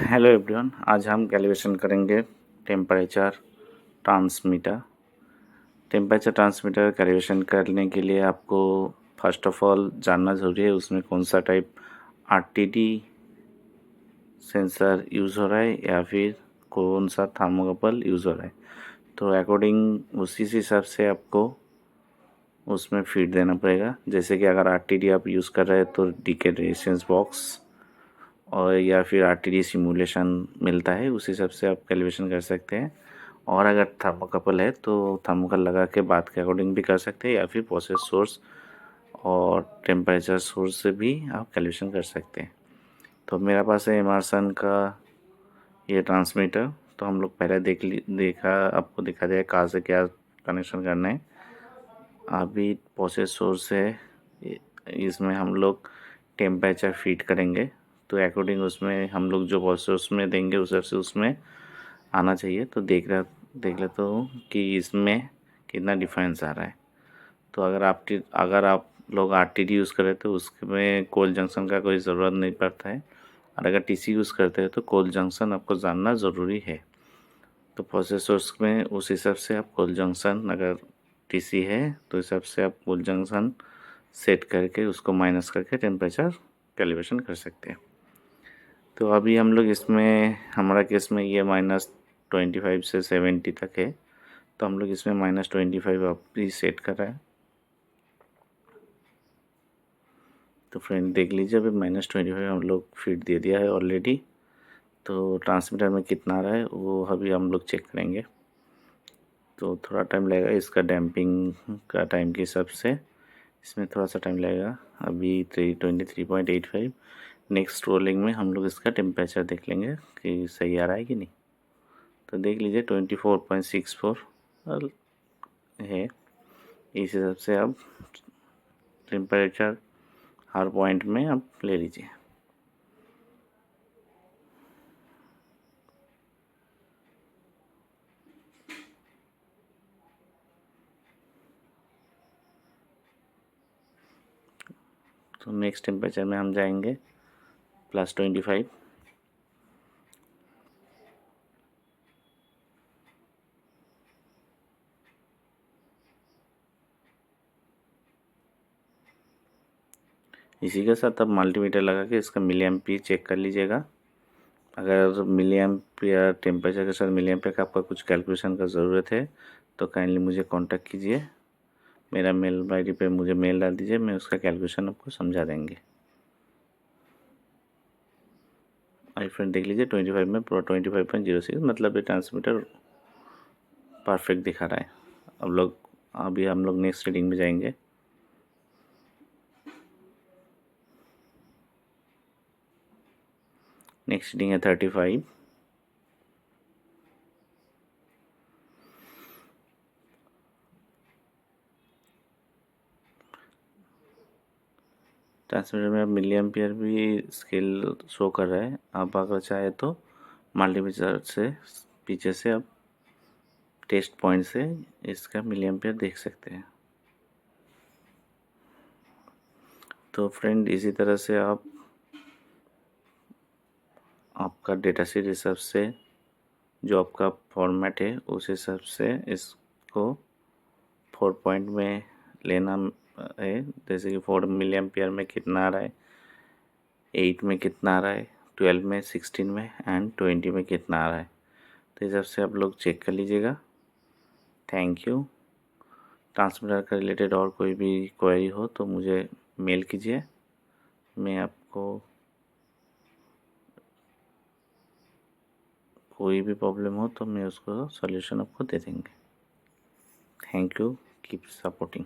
Hello everyone, आज हम calibration करेंगे temperature transmitter. Temperature transmitter calibration करने के लिए आपको फर्स्ट ऑफ ऑल जानना ज़रूरी है उसमें कौन सा टाइप आरटीडी सेंसर यूज़ हो रहा है या फिर कौन सा थर्मोकपल यूज़ हो रहा है। तो अकॉर्डिंग उसी हिसाब से आपको उसमें फीड देना पड़ेगा। जैसे कि अगर आरटीडी आप यूज़ कर रहे हैं तो डीके रेजिस्टेंस बॉक्स और या फिर आरटीडी सिमुलेशन मिलता है, उस हिसाब से आप कैलिब्रेशन कर सकते हैं। और अगर थर्मोकपल है तो थर्मोकपल लगा के बात के अकॉर्डिंग भी कर सकते हैं या फिर प्रोसेस सोर्स और टेम्परेचर सोर्स से भी आप कैलिब्रेशन कर सकते हैं। तो मेरा पास है एमर्सन का ये ट्रांसमीटर। तो हम लोग पहले देखा आपको दिखा दिया कहाँ से क्या कनेक्शन करना है। अभी प्रोसेस सोर्स है, इसमें हम लोग टेम्परेचर फीड करेंगे तो अकॉर्डिंग उसमें हम लोग जो प्रोसेस में देंगे उस हिसाब से उसमें आना चाहिए। तो देख लेता हूँ कि इसमें कितना डिफरेंस आ रहा है। तो अगर आप लोग आरटीडी यूज़ करें तो उसमें कोल्ड जंक्शन का कोई ज़रूरत नहीं पड़ता है, और अगर टीसी यूज़ करते हैं तो कोल्ड जंक्शन आपको जानना ज़रूरी है। तो प्रोसेसर्स में उस हिसाब से आप कोल्ड जंक्शन, अगर टीसी है तो इस हिसाब से आप कोल्ड जंक्शन सेट करके उसको माइनस करके टेम्परेचर कैलिब्रेशन कर सकते हैं। तो अभी हम लोग इसमें हमारा केस में ये -25 से 70 तक है, तो हम लोग इसमें -25 अभी सेट कर रहे हैं। तो फ्रेंड देख लीजिए, अभी -25 हम लोग फीड दे दिया है ऑलरेडी। तो ट्रांसमीटर में कितना आ रहा है वो अभी हम लोग चेक करेंगे। तो थोड़ा टाइम लगेगा, इसका डैम्पिंग का टाइम के हिसाब से इसमें थोड़ा सा टाइम लगेगा। अभी 23.85। नेक्स्ट रोलिंग में हम लोग इसका टेम्परेचर देख लेंगे कि सही आ रहा है कि नहीं। तो देख लीजिए 24.64 है। इस हिसाब से आप टेम्परेचर हर पॉइंट में आप ले लीजिए। तो नेक्स्ट टेम्परेचर में हम जाएंगे +25। इसी के साथ आप मल्टीमीटर लगा के इसका मिली एम्पियर चेक कर लीजिएगा। अगर मिली एम्पियर टेम्परेचर के साथ मिली एम्पियर का आपका कुछ कैलकुलेशन का ज़रूरत है तो काइंडली मुझे कांटेक्ट कीजिए। मेरा मेल आईडी पे मुझे मेल डाल दीजिए, मैं उसका कैलकुलेशन आपको समझा देंगे। आई फ्रेंड देख लीजिए 25 में 25.06, मतलब ये ट्रांसमीटर परफेक्ट दिखा रहा है। अभी हम लोग नेक्स्ट रीडिंग में जाएंगे। नेक्स्ट रीडिंग है 35। ट्रांसमीटर में अब मिली एम्पियर भी स्केल शो कर रहा है। आप अगर चाहे तो मल्टीमीटर से पीछे से आप टेस्ट पॉइंट से इसका मिली एम्पियर देख सकते हैं। तो फ्रेंड इसी तरह से आपका डेटा शीट हिसाब से जो आपका फॉर्मेट है उस हिसाब से इसको 4 पॉइंट में लेना है। जैसे कि 4 मिली एम्पियर में कितना आ रहा है, 8 में कितना आ रहा है, 12 में, 16 में एंड 20 में कितना आ रहा है। तो इस हिसाब से आप लोग चेक कर लीजिएगा। Thank you. ट्रांसमीटर का रिलेटेड और कोई भी क्वेरी हो तो मुझे मेल कीजिए, मैं आपको कोई भी प्रॉब्लम हो तो मैं उसको सॉल्यूशन आपको दे देंगे। Thank you, keep supporting.